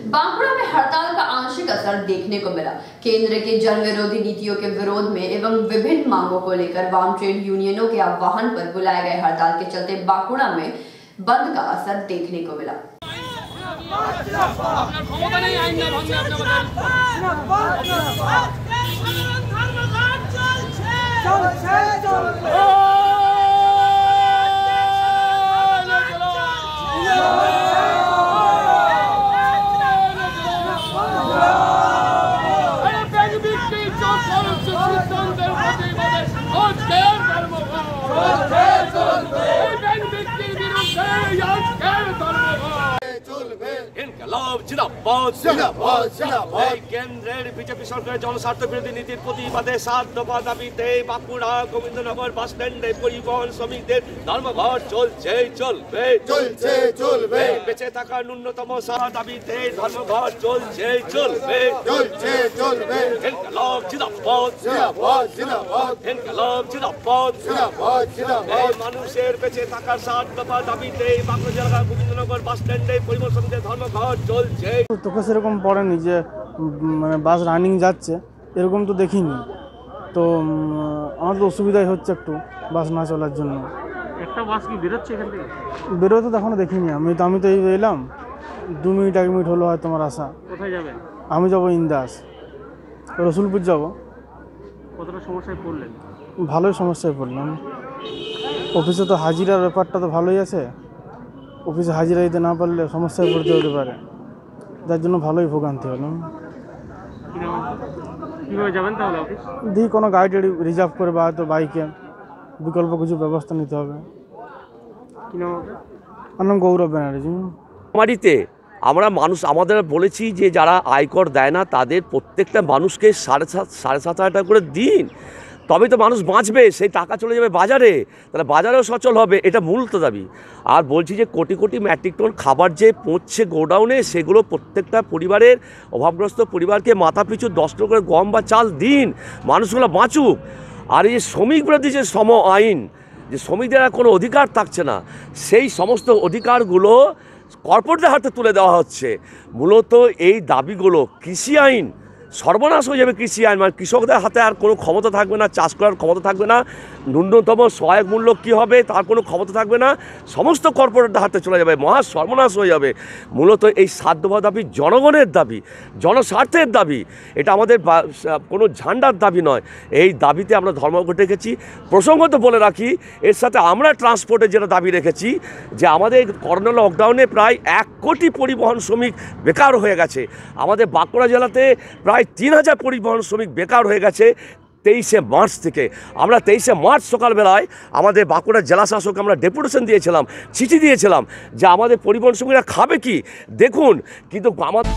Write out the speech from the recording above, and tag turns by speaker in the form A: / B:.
A: बांकुड़ा में हड़ताल का आंशिक असर देखने को मिला। केंद्र के जन विरोधी नीतियों के विरोध में एवं विभिन्न मांगों को लेकर वाम ट्रेड यूनियनों के आह्वान पर बुलाए गए हड़ताल के चलते बांकुड़ा में बंद का असर देखने को मिला।
B: কেন্দ্রের বিজেপি সরকারের জনস্বার্থ বিরোধী নীতির প্রতিবাদে 7 দফা দাবিতে বাঁকুড়া গোবিন্দনগর বাস স্ট্যান্ডে পরিবহন শ্রমিকদের ধর্মঘট চলবে। বেঁচে থাকার ন্যূনতম দাবিতে ধর্মঘট চলবে। মানুষের বেঁচে থাকার 7 দফা দাবিতে বাঁকুড়া জেলা গোবিন্দনগর বাস স্ট্যান্ডে পরিবহন শ্রমিকদের ধর্মঘট চলছে।
C: তোকে সেরকম পড়েনি যে মানে বাস রানিং যাচ্ছে এরকম তো দেখিনি, তো আমার তো অসুবিধাই হচ্ছে একটু বাস না চলার জন্য।
D: একটা বাস কি বেরোচ্ছে এখান থেকে?
C: বেরোতে তো এখনো দেখিনি, আমি তো এই এলাম 2 মিনিট 1 মিনিট হলো হয় তোমার আসা।
D: কোথায় যাবেন?
C: আমি যাবো ইন্দাস, রসুলপুর যাব।
D: কতটা সমস্যায় পড়লেন?
C: ভালোই সমস্যায় পড়লাম। অফিসে তো হাজিরার ব্যাপারটা তো ভালোই আছে, অফিসে হাজিরা দিতে না পারলে সমস্যায় পড়তে হতে পারে, যার জন্য ভালোই ভোগান্তি হলো।
D: কীভাবে যাবেন তাহলে অফিস?
C: দিই কোনো গাড়ি টাড়ি রিজার্ভ করে বা হয়তো বাইকে বিকল্প কিছু ব্যবস্থা নিতে হবে।
D: কী নাম হবে?
C: আমার নাম গৌরব ব্যানার্জি।
B: আমারিতে আমরা আমাদের বলেছি যে যারা আয়কর দেয় না তাদের প্রত্যেকটা মানুষকে 7,500 টাকা করে দিন, তবে তো মানুষ বাঁচবে। সেই টাকা চলে যাবে বাজারে, তাহলে বাজারেও সচল হবে, এটা মূলত দাবি। আর বলছি যে কোটি কোটি মেট্রিক টন খাবার যে পৌঁছছে গোডাউনে, সেগুলো প্রত্যেকটা পরিবারের অভাবগ্রস্ত পরিবারকে মাথাপিছু 10 টাকা করে গম বা চাল দিন, মানুষগুলো বাঁচুক। আর এই শ্রমিক বিরোধী যে শ্রম আইন, যে শ্রমিকদের কোনো অধিকার থাকছে না, সেই সমস্ত অধিকারগুলো কর্পোরেটের হাতে তুলে দেওয়া হচ্ছে। মূলত এই দাবিগুলো, কৃষি আইন সর্বনাশ হয়ে যাবে। কৃষি আইন মানে কৃষকদের হাতে আর কোনো ক্ষমতা থাকবে না, চাষ করার ক্ষমতা থাকবে না, ন্যূনতম সহায়ক মূল্য কী হবে তার কোনো ক্ষমতা থাকবে না, সমস্ত কর্পোরেটের হাতে চলে যাবে, মহা সর্বনাশ হয়ে যাবে। মূলত এই 7 দফা দাবি জনগণের দাবি, জনস্বার্থের দাবি, এটা আমাদের কোনো ঝান্ডার দাবি নয়। এই দাবিতে আমরা ধর্মঘট রেখেছি। প্রসঙ্গত বলে রাখি, এর সাথে আমরা ট্রান্সপোর্টের যেটা দাবি রেখেছি যে আমাদের করোনা লকডাউনে প্রায় 1 কোটি পরিবহন শ্রমিক বেকার হয়ে গেছে। আমাদের বাঁকুড়া জেলাতে প্রায় 3000 পরিবহন শ্রমিক বেকার হয়ে গেছে 23শে মার্চ থেকে। আমরা 23শে মার্চ সকালবেলায় আমাদের বাঁকুড়া জেলা শাসককে আমরা ডেপুটেশন দিয়েছিলাম, চিঠি দিয়েছিলাম যে আমাদের পরিবহন শ্রমিকরা খাবে কি দেখুন, কিন্তু আমাদের